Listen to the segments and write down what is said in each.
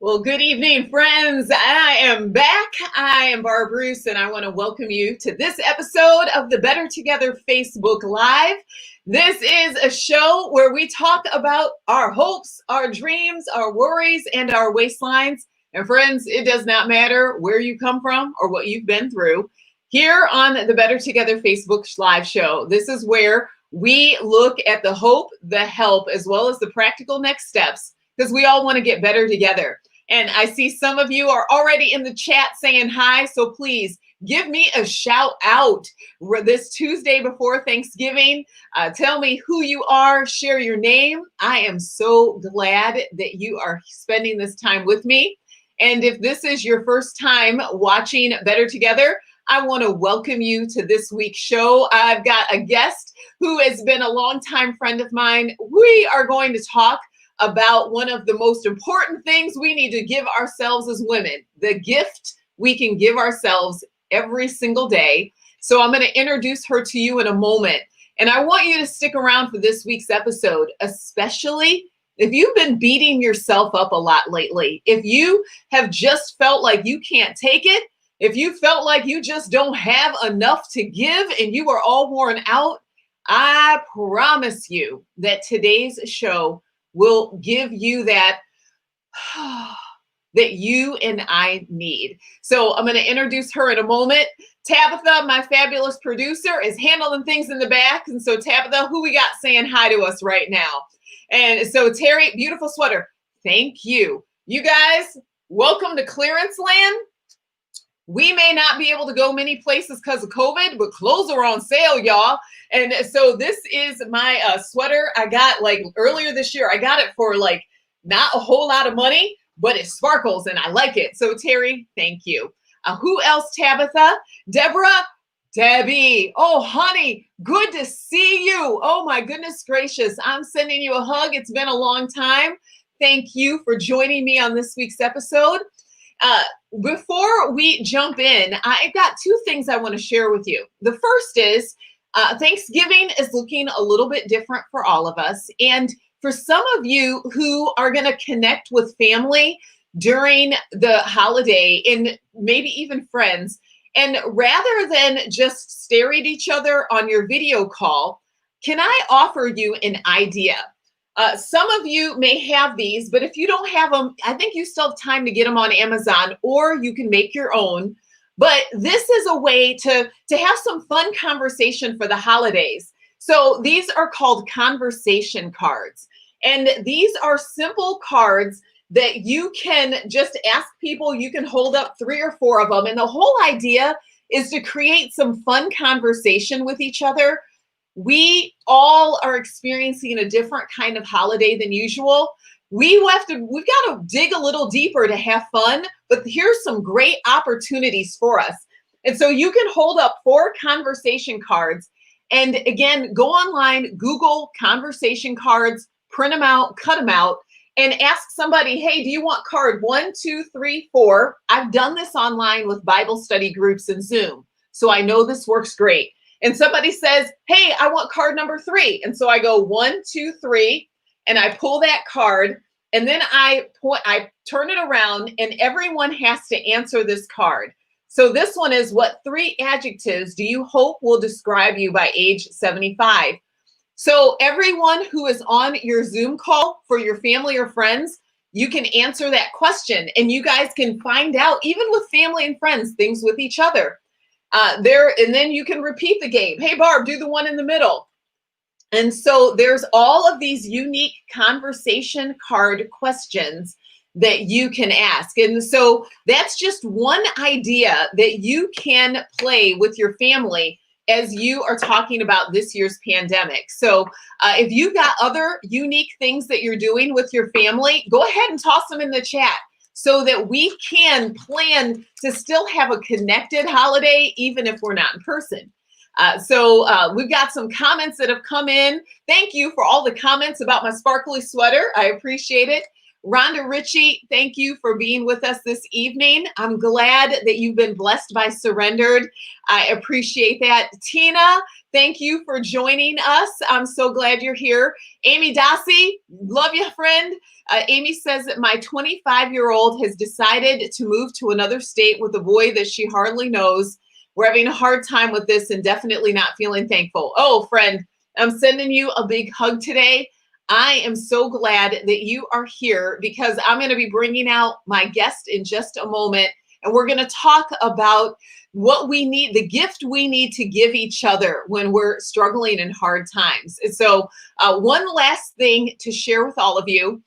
Well, good evening, friends. I am back. I am Barb Bruce, and I want to welcome you to this episode of the Better Together Facebook Live. This is a show where we talk about our hopes, our dreams, our worries, and our waistlines. And friends, it does not matter where you come from or what you've been through. Here on the Better Together Facebook Live show, this is where we look at the hope, the help, as well as the practical next steps, because we all want to get better together. And I see some of you are already in the chat saying hi, so please give me a shout out this Tuesday before Thanksgiving. Tell me who you are, share your name. I am so glad that you are spending this time with me. And if this is your first time watching Better Together, I want to welcome you to this week's show. I've got a guest who has been a longtime friend of mine. We are going to talk about one of the most important things we need to give ourselves as women, the gift we can give ourselves every single day. So I'm going to introduce her to you in a moment. And I want you to stick around for this week's episode, especially if you've been beating yourself up a lot lately. If you have just felt like you can't take it, if you felt like you just don't have enough to give and you are all worn out, I promise you that today's show will give you that that you and I need. So I'm going to introduce her in a moment. Tabitha, my fabulous producer, is handling things in the back. And so Tabitha, who we got saying hi to us right now? And so Terry, beautiful sweater. Thank you. You guys, welcome to clearance land. We may not be able to go many places because of COVID, but clothes are on sale, y'all. And so this is my sweater I got like earlier this year. I got it for like not a whole lot of money, but it sparkles and I like it. So Terry, thank you. Who else, Tabitha? Deborah? Debbie. Oh, honey, good to see you. Oh, my goodness gracious. I'm sending you a hug. It's been a long time. Thank you for joining me on this week's episode. Before we jump in, I've got two things I want to share with you. The first is Thanksgiving is looking a little bit different for all of us. And for some of you who are going to connect with family during the holiday and maybe even friends, and rather than just stare at each other on your video call, can I offer you an idea? Some of you may have these, but if you don't have them, I think you still have time to get them on Amazon, or you can make your own. But this is a way to have some fun conversation for the holidays. So these are called conversation cards. And these are simple cards that you can just ask people. You can hold up 3 or 4 of them. And the whole idea is to create some fun conversation with each other. We all are experiencing a different kind of holiday than usual. We've got to dig a little deeper to have fun, but here's some great opportunities for us. And so you can hold up 4 conversation cards. And again, go online, Google conversation cards, print them out, cut them out, and ask somebody, hey, do you want card 1, 2, 3, 4? I've done this online with Bible study groups and Zoom, so I know this works great. And somebody says, hey, I want card number 3. And so I go 1, 2, 3, and I pull that card, and then I turn it around, and everyone has to answer this card. So this one is, what 3 adjectives do you hope will describe you by age 75? So everyone who is on your Zoom call for your family or friends, you can answer that question, and you guys can find out, even with family and friends, things with each other. And then you can repeat the game. Hey, Barb, do the one in the middle. And so there's all of these unique conversation card questions that you can ask. And so that's just one idea that you can play with your family as you are talking about this year's pandemic. So if you've got other unique things that you're doing with your family, go ahead and toss them in the chat, so that we can plan to still have a connected holiday, even if we're not in person. So we've got some comments that have come in. Thank you for all the comments about my sparkly sweater. I appreciate it. Rhonda Ritchie, thank you for being with us this evening. I'm glad that you've been blessed by Surrendered. I appreciate that. Tina, thank you for joining us. I'm so glad you're here. Amy Dossie, love you, friend. Amy says that my 25-year-old has decided to move to another state with a boy that she hardly knows. We're having a hard time with this and definitely not feeling thankful. Oh, friend, I'm sending you a big hug today. I am so glad that you are here because I'm going to be bringing out my guest in just a moment. And we're going to talk about what we need, the gift we need to give each other when we're struggling in hard times. And so one last thing to share with all of you.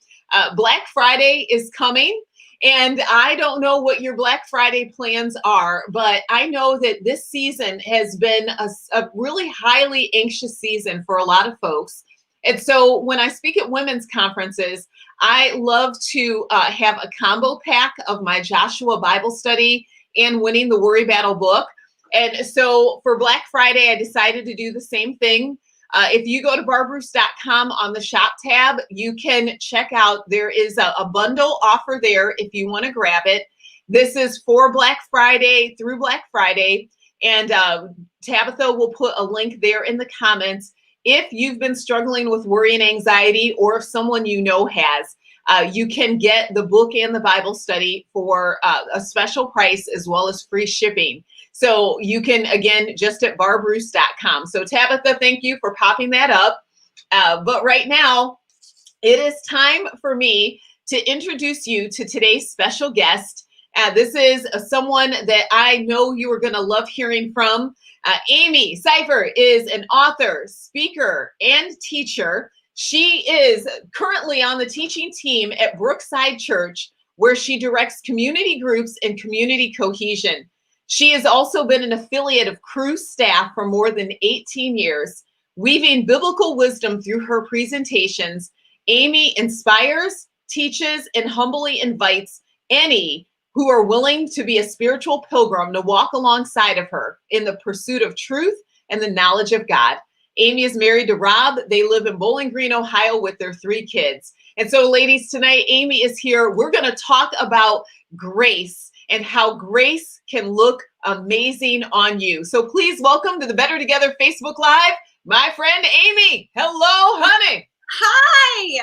Black Friday is coming. And I don't know what your Black Friday plans are, but I know that this season has been a really highly anxious season for a lot of folks. And so when I speak at women's conferences, I love to have a combo pack of my Joshua Bible study and Winning the Worry Battle book. And so for Black Friday, I decided to do the same thing. If you go to barbruce.com on the shop tab, you can check out, there is a bundle offer there if you want to grab it. This is for Black Friday through Black Friday. And Tabitha will put a link there in the comments. If you've been struggling with worry and anxiety, or if someone you know has, you can get the book and the Bible study for a special price as well as free shipping. So you can, again, just at barbruce.com. So Tabitha, thank you for popping that up. But right now, it is time for me to introduce you to today's special guest. This is someone that I know you are going to love hearing from. Amy Seiffert is an author, speaker, and teacher. She is currently on the teaching team at Brookside Church, where she directs community groups and community cohesion. She has also been an affiliate of Cru staff for more than 18 years. Weaving biblical wisdom through her presentations, Amy inspires, teaches, and humbly invites any who are willing to be a spiritual pilgrim to walk alongside of her in the pursuit of truth and the knowledge of God. Amy is married to Rob. They live in Bowling Green, Ohio with their 3 kids. And so, ladies, tonight, Amy is here. We're going to talk about grace and how grace can look amazing on you. So please welcome to the Better Together Facebook Live, my friend Amy. Hello, honey. Hi.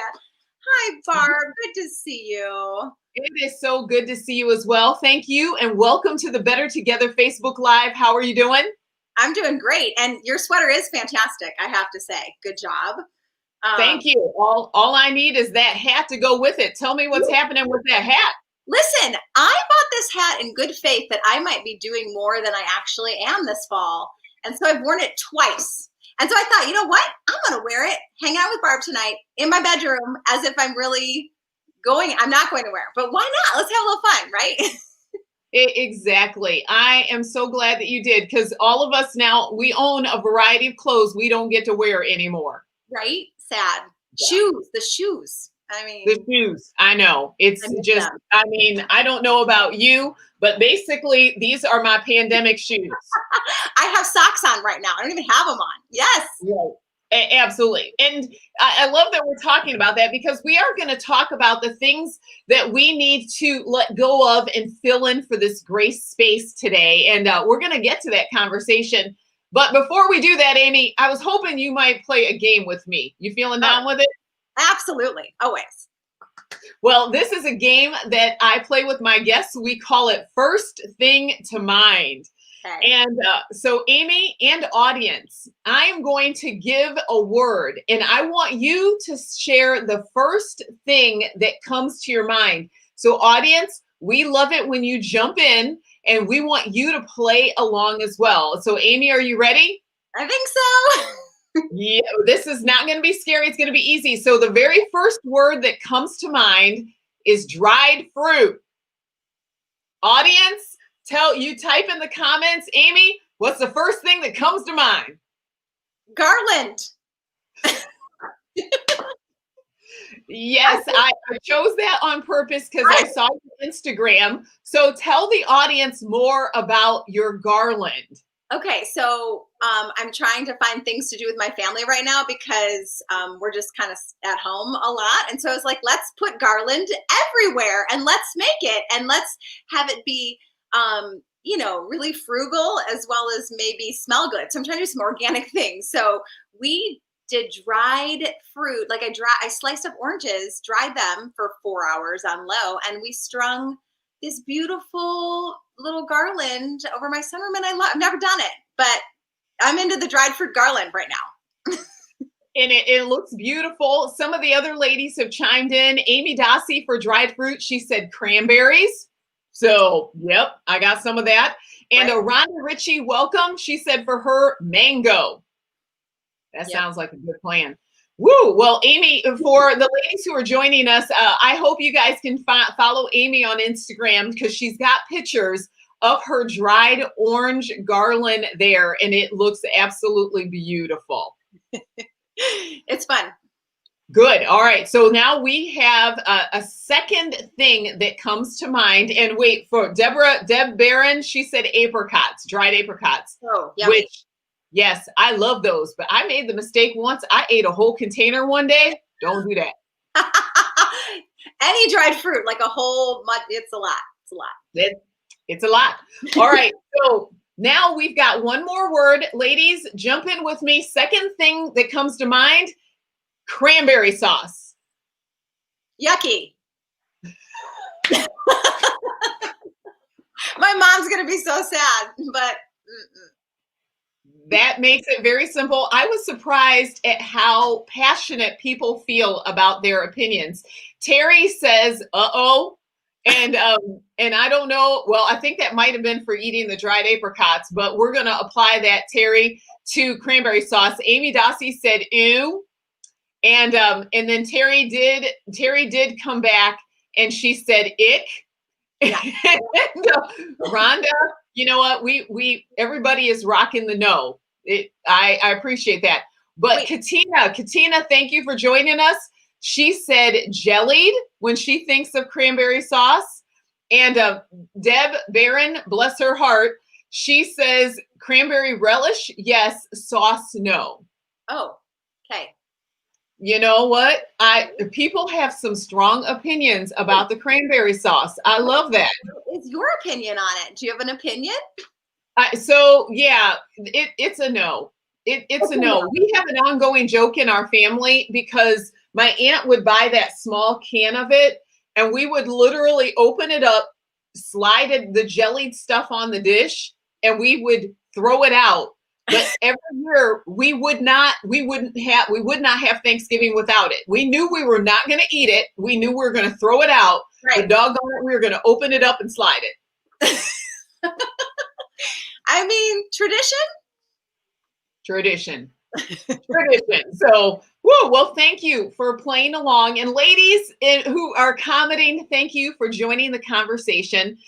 Hi, Barb. Good to see you. It is so good to see you as well. Thank you, and welcome to the Better Together Facebook Live. How are you doing? I'm doing great, and your sweater is fantastic, I have to say. Good job. Thank you. All I need is that hat to go with it. Tell me what's happening with that hat. Listen, I bought this hat in good faith that I might be doing more than I actually am this fall, and so I've worn it twice. And so I thought, you know what? I'm going to wear it, hang out with Barb tonight in my bedroom as if I'm really going. I'm not going to wear it, but why not? Let's have a little fun, right? Exactly. I am so glad that you did, because all of us now, we own a variety of clothes we don't get to wear anymore. Right? Sad. Yeah. The shoes. I mean, the shoes. I know. It's just, them. I mean, I don't know about you, but basically these are my pandemic shoes. I have socks on right now. I don't even have them on. Yes. Right. Absolutely. And I love that we're talking about that, because we are going to talk about the things that we need to let go of and fill in for this grace space today. And we're going to get to that conversation. But before we do that, Amy, I was hoping you might play a game with me. You feeling down with it? Absolutely. Always. Well, this is a game that I play with my guests. We call it First Thing to Mind. Okay. And so, Amy and audience, I am going to give a word, and I want you to share the first thing that comes to your mind. So, audience, we love it when you jump in, and we want you to play along as well. So, Amy, are you ready? I think so. Yeah, this is not going to be scary. It's going to be easy. So the very first word that comes to mind is dried fruit. Audience, type in the comments, Amy, what's the first thing that comes to mind? Garland. Yes, I chose that on purpose because I saw your Instagram. So tell the audience more about your garland. Okay, so I'm trying to find things to do with my family right now because we're just kind of at home a lot. And so it's like, let's put garland everywhere and let's make it and let's have it be, really frugal as well as maybe smell good. So I'm trying to do some organic things. So we did dried fruit. Like I sliced up oranges, dried them for 4 hours on low, and we strung this beautiful little garland over my sunroom. And I've never done it, but I'm into the dried fruit garland right now. And it looks beautiful. Some of the other ladies have chimed in. Amy Dossie for dried fruit, she said cranberries. So, yep, I got some of that. And Right. Rhonda Ritchie, welcome. She said for her, mango. That Yep. sounds like a good plan. Woo! Well, Amy, for the ladies who are joining us, I hope you guys can follow Amy on Instagram because she's got pictures of her dried orange garland there, and it looks absolutely beautiful. It's fun. Good. All right. So now we have a second thing that comes to mind. And wait, for Deb Barron, she said apricots, dried apricots, Oh, yummy. which, yes, I love those. But I made the mistake once. I ate a whole container one day. Don't do that. Any dried fruit, like a whole mud, it's a lot. It's a lot. It's a lot. All right. So now we've got one more word. Ladies, jump in with me. Second thing that comes to mind, cranberry sauce. Yucky. My mom's going to be so sad, but that makes it very simple. I was surprised at how passionate people feel about their opinions. Terry says, uh-oh. And I don't know. Well, I think that might have been for eating the dried apricots, but we're going to apply that, Terry, to cranberry sauce. Amy Dossie said, ew. And then Terry did come back and she said, ick. yeah. And, Rhonda, you know what? We everybody is rocking the no. I appreciate that. But Katina, thank you for joining us. She said jellied when she thinks of cranberry sauce. And Deb Barron, bless her heart, she says cranberry relish, yes, sauce, no. Oh, okay. You know what? People have some strong opinions about the cranberry sauce. I love that. What is your opinion on it? Do you have an opinion? So yeah, it's a no. It's a no. We have an ongoing joke in our family because my aunt would buy that small can of it, and we would literally open it up, slide the jellied stuff on the dish, and we would throw it out. But every year we would not have Thanksgiving without it. We knew we were not going to eat it. We knew we were going to throw it out. Right. But doggone it, we were going to open it up and slide it. I mean, Tradition. So, well, thank you for playing along. And ladies who are commenting, thank you for joining the conversation.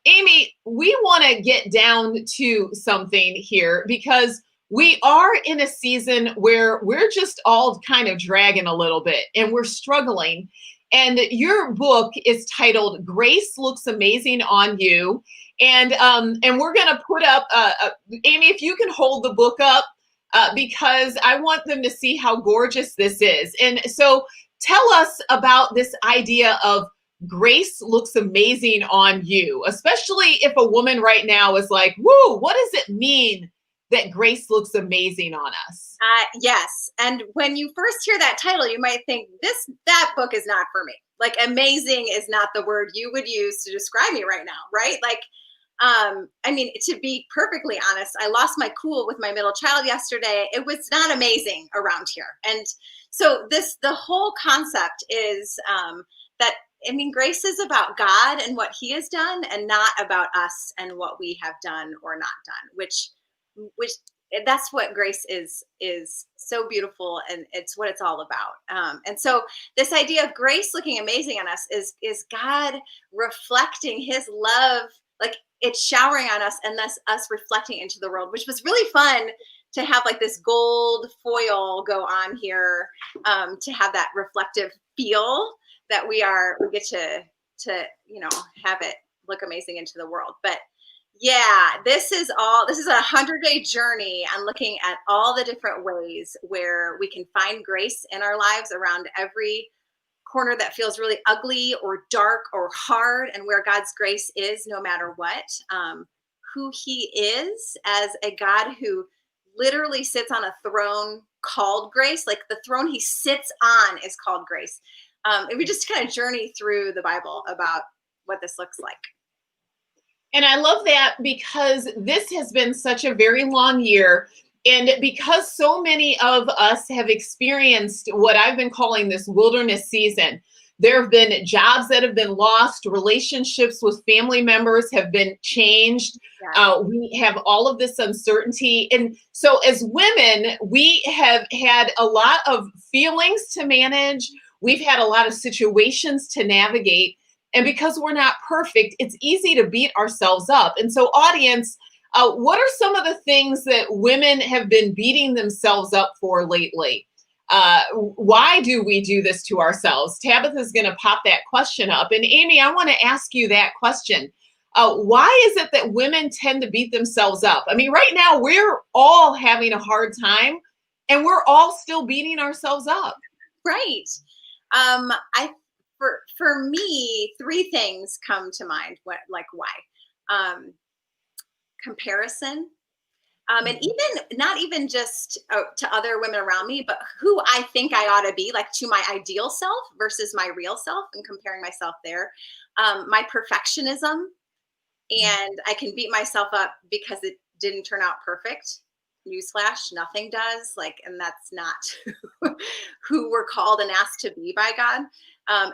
Amy, we want to get down to something here because we are in a season where we're just all kind of dragging a little bit and we're struggling. And your book is titled Grace Looks Amazing on You. And we're going to put up, Amy, if you can hold the book up, because I want them to see how gorgeous this is. And so tell us about this idea of grace looks amazing on you, especially if a woman right now is like, woo, what does it mean that grace looks amazing on us? Yes. And when you first hear that title, you might think that book is not for me. Like amazing is not the word you would use to describe me right now, right? Like, I mean, to be perfectly honest, I lost my cool with my middle child yesterday. It was not amazing around here. And so the whole concept is that, I mean, grace is about God and what he has done and not about us and what we have done or not done, which that's what grace is so beautiful. And it's what it's all about. And so this idea of grace looking amazing on us is God reflecting his love, like it's showering on us and thus us reflecting into the world, which was really fun to have like this gold foil go on here, to have that reflective feel that we get to have it look amazing into the world. But Yeah, this is a 100-day journey on looking at all the different ways where we can find grace in our lives around every corner that feels really ugly or dark or hard, and where God's grace is no matter what. Who he is as a God who literally sits on a throne called grace, like the throne he sits on is called grace. And we just kind of journey through the Bible about what this looks like. And I love that because this has been such a very long year. And because so many of us have experienced what I've been calling this wilderness season, there have been jobs that have been lost, relationships with family members have been changed. Yeah. We have all of this uncertainty. And so, as women, we have had a lot of feelings to manage, we've had a lot of situations to navigate. And because we're not perfect, it's easy to beat ourselves up. And so, audience, what are some of the things that women have been beating themselves up for lately? Why do we do this to ourselves? Tabitha's going to pop that question up. And Amy, I want to ask you that question. Why is it that women tend to beat themselves up? I mean, right now, we're all having a hard time and we're all still beating ourselves up. Right. I for me, three things come to mind. Why? Comparison, and even not even just to other women around me, but who I think I ought to be, like to my ideal self versus my real self, and comparing myself there. My perfectionism, and I can beat myself up because it didn't turn out perfect. Newsflash, nothing does. Like, and that's not who we're called and asked to be by God.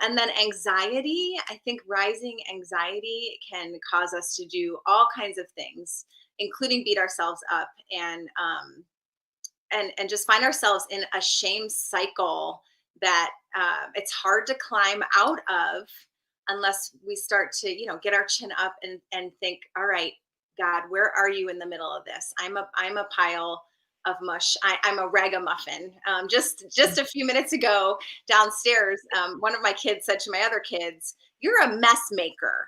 And then anxiety. I think rising anxiety can cause us to do all kinds of things, including beat ourselves up and just find ourselves in a shame cycle that it's hard to climb out of unless we start to, get our chin up and think, all right, God, where are you in the middle of this? I'm a pile of mush. I'm a ragamuffin. Just a few minutes ago downstairs, one of my kids said to my other kids, "You're a mess maker."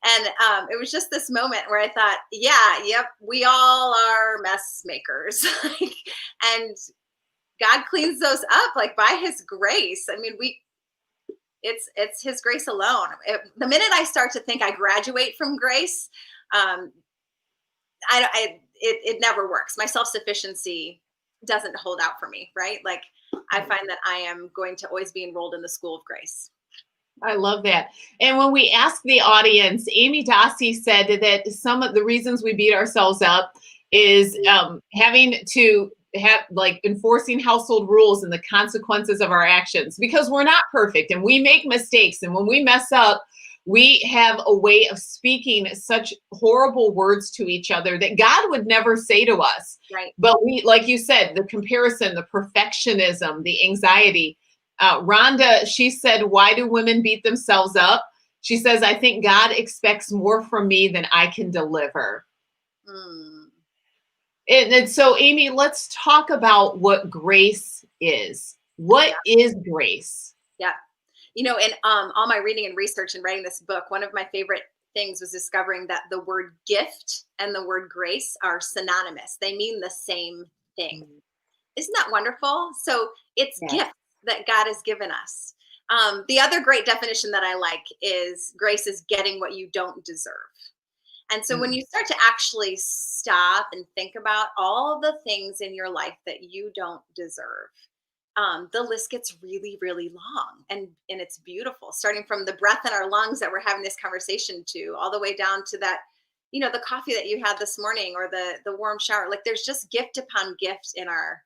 And it was just this moment where I thought, yeah, yep, we all are mess makers. And God cleans those up like by his grace. I mean, it's his grace alone. The minute I start to think I graduate from grace, it never works. My self-sufficiency doesn't hold out for me, right? Like I find that I am going to always be enrolled in the school of grace. I love that. And when we ask the audience, Amy Dossie said that some of the reasons we beat ourselves up is having to have like enforcing household rules and the consequences of our actions, because we're not perfect and we make mistakes. And when we mess up, we have a way of speaking such horrible words to each other that God would never say to us. Right. But we, like you said, the comparison, the perfectionism, the anxiety. Rhonda, she said, why do women beat themselves up? She says, I think God expects more from me than I can deliver. And so, Amy, let's talk about what grace is. What is grace? Yeah. In all my reading and research and writing this book, one of my favorite things was discovering that the word gift and the word grace are synonymous. They mean the same thing. Isn't that wonderful? So it's gifts that God has given us. The other great definition that I like is grace is getting what you don't deserve. And so when you start to actually stop and think about all the things in your life that you don't deserve, the list gets really, really long, and it's beautiful, starting from the breath in our lungs that we're having this conversation to, all the way down to that, the coffee that you had this morning or the warm shower. Like there's just gift upon gift in our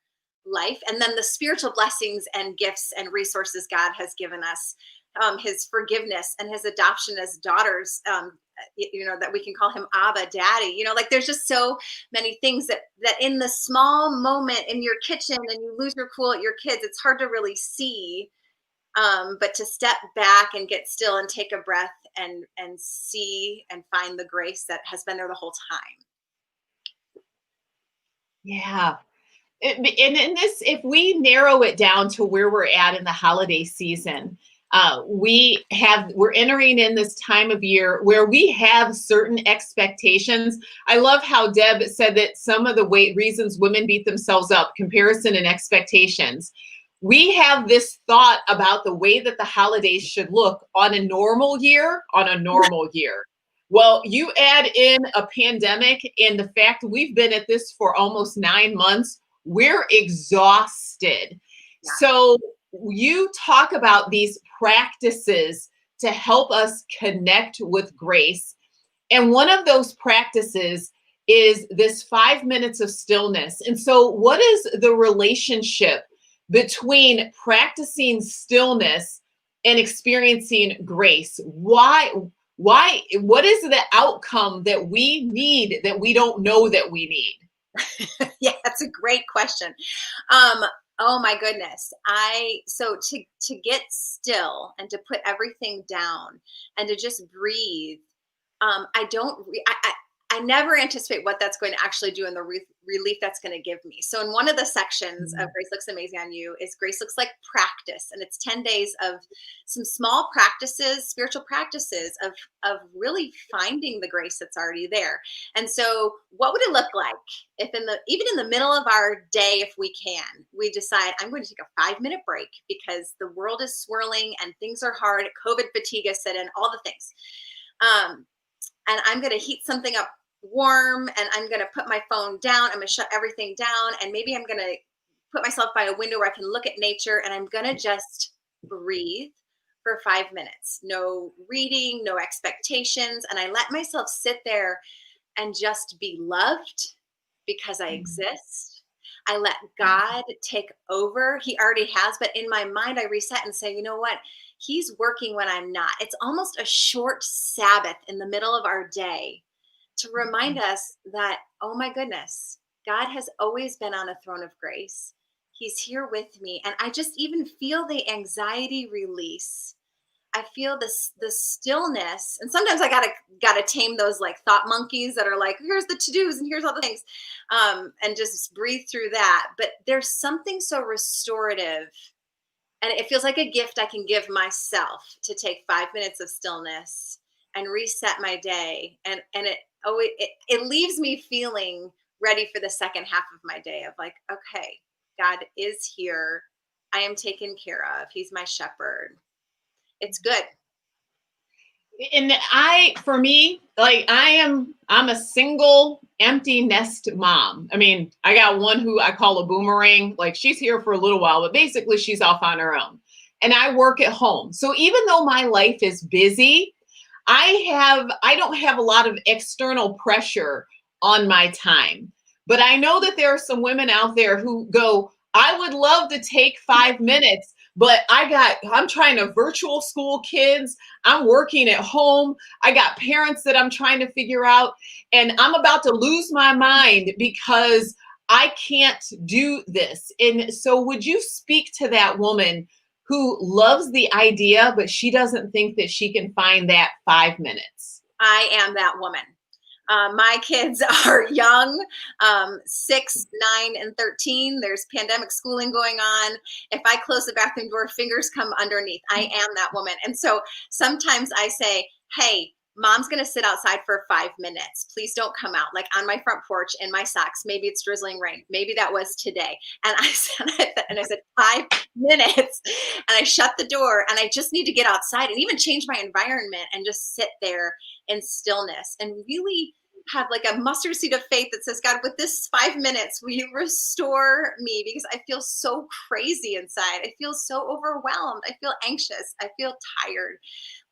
life. And then the spiritual blessings and gifts and resources God has given us, his forgiveness and his adoption as daughters, that we can call him Abba, Daddy. Like there's just so many things that in the small moment in your kitchen and you lose your cool at your kids, it's hard to really see. But to step back and get still and take a breath and see and find the grace that has been there the whole time. Yeah. And in this, if we narrow it down to where we're at in the holiday season, We're entering in this time of year where we have certain expectations. I love how Deb said that some of the reasons women beat themselves up, comparison and expectations. We have this thought about the way that the holidays should look on a normal year, Well, you add in a pandemic and the fact we've been at this for almost 9 months, we're exhausted. Yeah. So you talk about these practices to help us connect with grace. And one of those practices is this 5 minutes of stillness. And so, what is the relationship between practicing stillness and experiencing grace? Why, what is the outcome that we need that we don't know that we need? Yeah, that's a great question. Oh my goodness. So to get still and to put everything down and to just breathe. I never anticipate what that's going to actually do and the relief that's going to give me. So in one of the sections of Grace Looks Amazing on You is Grace Looks Like Practice. And it's 10 days of some small practices, spiritual practices of really finding the grace that's already there. And so what would it look like if even in the middle of our day, if we can, we decide I'm going to take a 5-minute break because the world is swirling and things are hard. COVID fatigue has set in, all the things. And I'm going to heat something up warm and I'm going to put my phone down. I'm going to shut everything down. And maybe I'm going to put myself by a window where I can look at nature and I'm going to just breathe for 5 minutes. No reading, no expectations. And I let myself sit there and just be loved because I exist. I let God take over. He already has, but in my mind, I reset and say, you know what? He's working when I'm not. It's almost a short Sabbath in the middle of our day to remind us that, oh my goodness, God has always been on a throne of grace. He's here with me. And I just even feel the anxiety release. I feel the stillness. And sometimes I gotta tame those like thought monkeys that are like, here's the to-dos and here's all the things. And just breathe through that. But there's something so restorative. And it feels like a gift I can give myself to take 5 minutes of stillness and reset my day. And it leaves me feeling ready for the second half of my day of like, okay, God is here. I am taken care of. He's my shepherd. It's good. And for me, like I'm a single empty nest mom. I mean, I got one who I call a boomerang. Like she's here for a little while, but basically she's off on her own. And I work at home. So even though my life is busy, I don't have a lot of external pressure on my time. But I know that there are some women out there who go, I would love to take 5 minutes, but I'm trying to virtual school kids. I'm working at home. I got parents that I'm trying to figure out, and I'm about to lose my mind because I can't do this. And so would you speak to that woman who loves the idea, but she doesn't think that she can find that 5 minutes? I am that woman. My kids are young, 6, 9, and 13. There's pandemic schooling going on. If I close the bathroom door, fingers come underneath. I am that woman. And so sometimes I say, hey, Mom's going to sit outside for 5 minutes. Please don't come out, like on my front porch in my socks. Maybe it's drizzling rain. Maybe that was today. And I said 5 minutes, and I shut the door, and I just need to get outside and even change my environment and just sit there in stillness and really have like a mustard seed of faith that says, God, with this 5 minutes, will you restore me? Because I feel so crazy inside. I feel so overwhelmed. I feel anxious. I feel tired.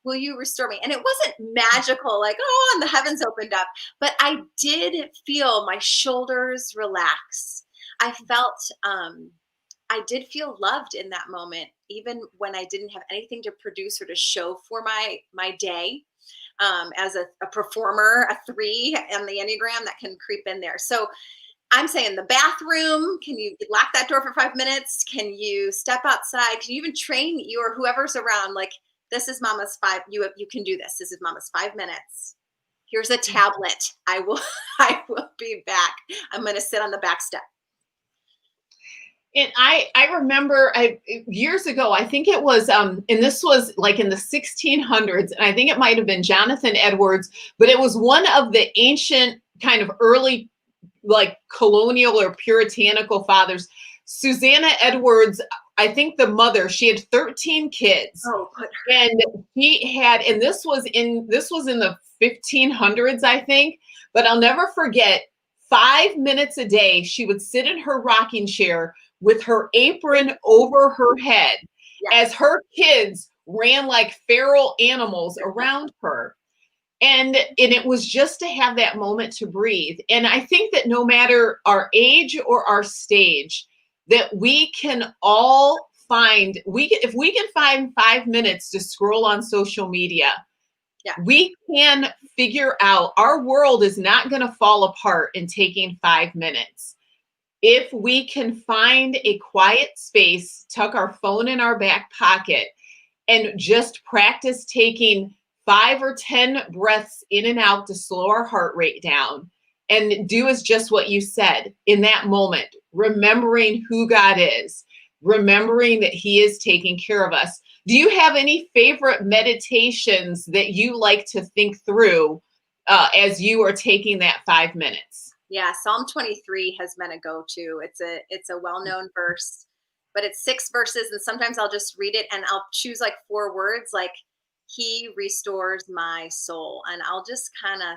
Will you restore me? And it wasn't magical, like, oh, and the heavens opened up, but I did feel my shoulders relax. I did feel loved in that moment, even when I didn't have anything to produce or to show for my day. As a performer, a 3 on the Enneagram, that can creep in there. So I'm saying the bathroom, can you lock that door for 5 minutes? Can you step outside? Can you even train you or whoever's around? Like, this is Mama's 5. You can do this. This is Mama's 5 minutes. Here's a tablet. I will be back. I'm going to sit on the back step. And I remember years ago, I think it was, and this was like in the 1600s, and I think it might have been Jonathan Edwards, but it was one of the ancient kind of early like colonial or puritanical fathers. Susanna Edwards, I think the mother, she had 13 kids. Oh, good. And he had, and this was in the 1500s, I think, but I'll never forget, 5 minutes a day, she would sit in her rocking chair with her apron over her head as her kids ran like feral animals around her. And it was just to have that moment to breathe. And I think that no matter our age or our stage, that we can all find, if we can find 5 minutes to scroll on social media, we can figure out, our world is not going to fall apart in taking 5 minutes. If we can find a quiet space, tuck our phone in our back pocket, and just practice taking 5 or 10 breaths in and out to slow our heart rate down, and do as just what you said in that moment, remembering who God is, remembering that He is taking care of us. Do you have any favorite meditations that you like to think through as you are taking that 5 minutes? Yeah, Psalm 23 has been a go-to. It's a well-known verse, but it's 6 verses, and sometimes I'll just read it and I'll choose like 4 words, like He restores my soul, and I'll just kind of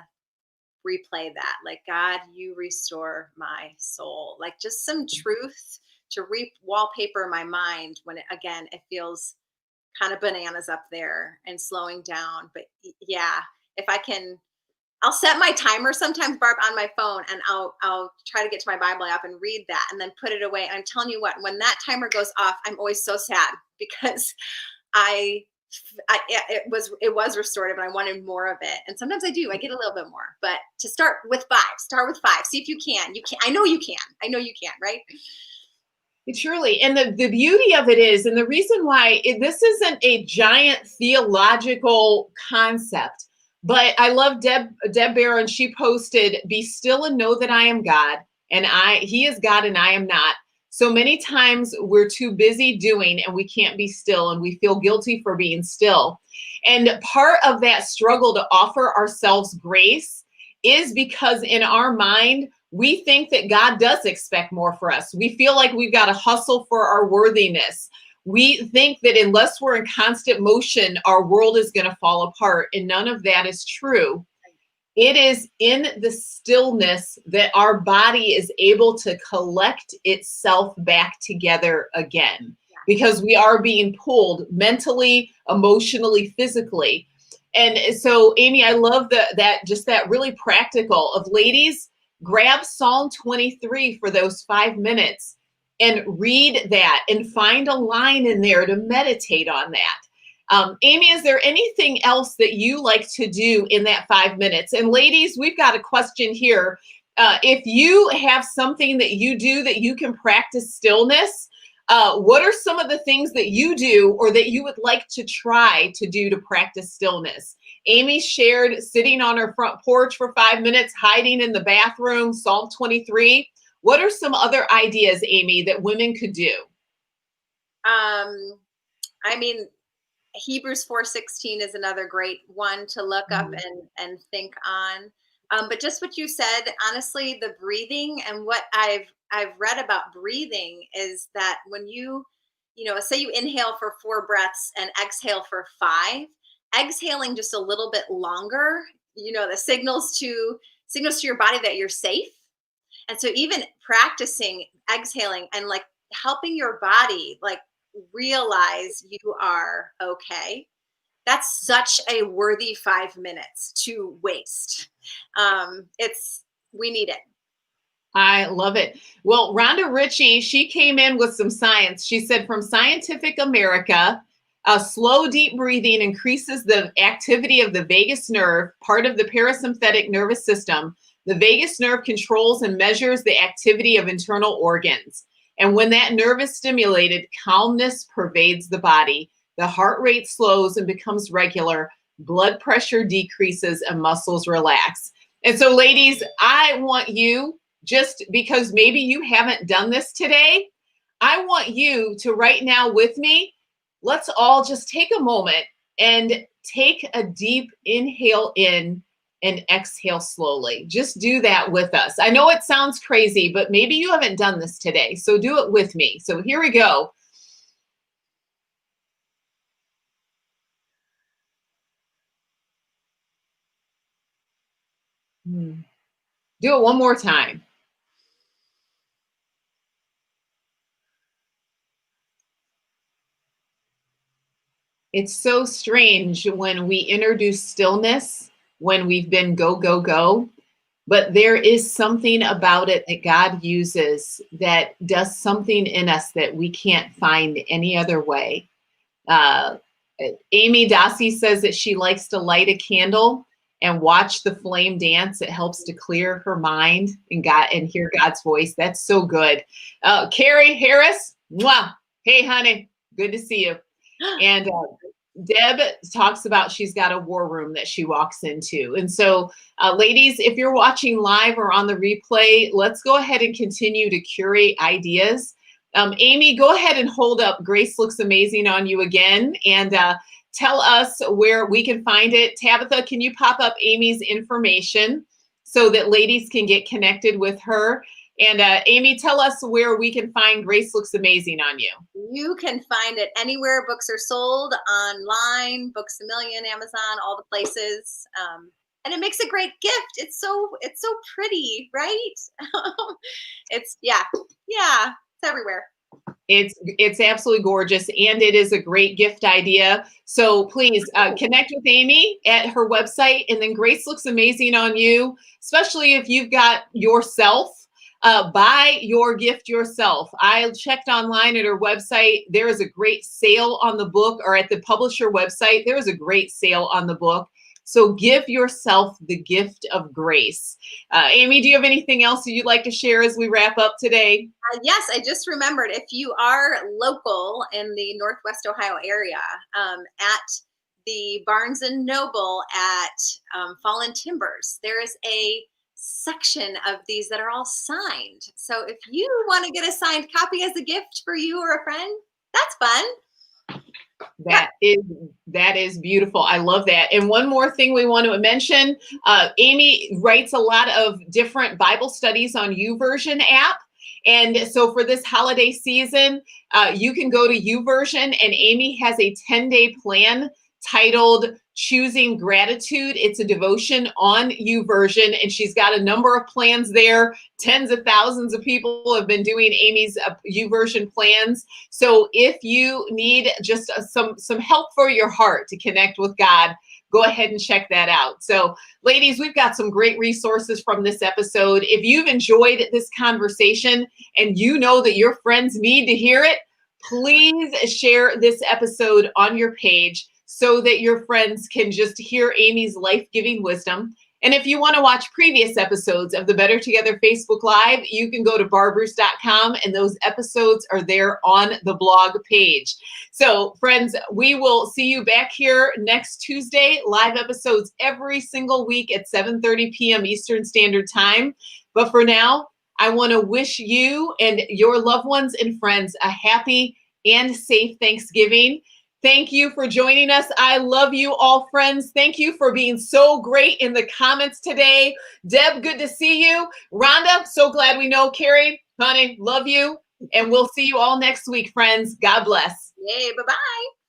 replay that, like, God, you restore my soul, like just some truth to wallpaper my mind when it feels kind of bananas up there and slowing down. But yeah, if I can, I'll set my timer sometimes, Barb, on my phone, and I'll try to get to my Bible app and read that and then put it away. And I'm telling you what, when that timer goes off, I'm always so sad because it was restorative and I wanted more of it. And sometimes I get a little bit more, but to start with 5, see if you can. I know you can, right? Truly. And the beauty of it is, and the reason why this isn't a giant theological concept, but I love Deb Barron. She posted, "Be still and know that I am God, and He is God and I am not." So many times we're too busy doing and we can't be still, and we feel guilty for being still. And part of that struggle to offer ourselves grace is because in our mind, we think that God does expect more for us. We feel like we've got to hustle for our worthiness. We think that unless we're in constant motion, our world is going to fall apart, and none of that is true. It is in the stillness that our body is able to collect itself back together again, because we are being pulled mentally, emotionally, physically. And so, Amy, I love that really practical of, ladies, grab Psalm 23 for those 5 minutes and read that and find a line in there to meditate on that. Amy, is there anything else that you like to do in that 5 minutes? And ladies, we've got a question here. If you have something that you do that you can practice stillness, what are some of the things that you do or that you would like to try to do to practice stillness? Amy shared sitting on her front porch for 5 minutes, hiding in the bathroom, Psalm 23. What are some other ideas, Amy, that women could do? I mean, Hebrews 4:16 is another great one to look up and think on. But just what you said, honestly, the breathing, and what I've read about breathing is that when you say you inhale for 4 breaths and exhale for 5, exhaling just a little bit longer, the signals to your body that you're safe. And so even practicing exhaling and like helping your body like realize you are okay, that's such a worthy 5 minutes to waste. We need it. I love it. Well, Rhonda Ritchie, she came in with some science. She said, from Scientific America, slow, deep breathing increases the activity of the vagus nerve, part of the parasympathetic nervous system. The vagus nerve controls and measures the activity of internal organs. And when that nerve is stimulated, calmness pervades the body. The heart rate slows and becomes regular. Blood pressure decreases and muscles relax. And so, ladies, I want you, just because maybe you haven't done this today, I want you to right now with me, let's all just take a moment and take a deep inhale in and exhale slowly. Just do that with us. I know it sounds crazy, but maybe you haven't done this today. So do it with me. So here we go. Do it one more time. It's so strange when we introduce stillness when we've been go, go, go. But there is something about it that God uses that does something in us that we can't find any other way. Uh, Amy Dossie says that she likes to light a candle and watch the flame dance. It helps to clear her mind and hear God's voice. That's so good. Carrie Harris, mwah. Hey, honey, good to see you. And Deb talks about she's got a war room that she walks into. And so, ladies, if you're watching live or on the replay, let's go ahead and continue to curate ideas. Amy, go ahead and hold up Grace Looks Amazing on You again and tell us where we can find it. Tabitha, can you pop up Amy's information so that ladies can get connected with her? And Amy, tell us where we can find Grace Looks Amazing on You. You can find it anywhere books are sold, online, Books A Million, Amazon, all the places. And it makes a great gift. It's so pretty, right? It's everywhere. It's absolutely gorgeous, and it is a great gift idea. So please connect with Amy at her website, and then Grace Looks Amazing on You, especially if you've got yourself. Buy your gift yourself. I checked online at her website. There is a great sale on the book, or at the publisher website, there is a great sale on the book. So give yourself the gift of grace. Amy, do you have anything else that you'd like to share as we wrap up today? Yes, I just remembered, if you are local in the Northwest Ohio area, at the Barnes and Noble at Fallen Timbers, there is a section of these that are all signed. So if you want to get a signed copy as a gift for you or a friend, that's fun. That is beautiful. I love that. And one more thing we want to mention, Amy writes a lot of different Bible studies on YouVersion app. And so for this holiday season, you can go to YouVersion, and Amy has a 10-day plan titled Choosing Gratitude. It's a devotion on YouVersion, and she's got a number of plans there. Tens of thousands of people have been doing Amy's YouVersion plans. So if you need just some help for your heart to connect with God, go ahead and check that out. So ladies, we've got some great resources from this episode. If you've enjoyed this conversation and you know that your friends need to hear it, please share this episode on your page so that your friends can just hear Amy's life-giving wisdom. And if you want to watch previous episodes of the Better Together Facebook Live, you can go to barbruce.com, and those episodes are there on the blog page. So friends, we will see you back here next Tuesday. Live episodes every single week at 7:30 p.m. Eastern Standard Time. But for now, I want to wish you and your loved ones and friends a happy and safe Thanksgiving. Thank you for joining us. I love you all, friends. Thank you for being so great in the comments today. Deb, good to see you. Rhonda, so glad we know. Carrie, honey, love you. And we'll see you all next week, friends. God bless. Yay, bye-bye.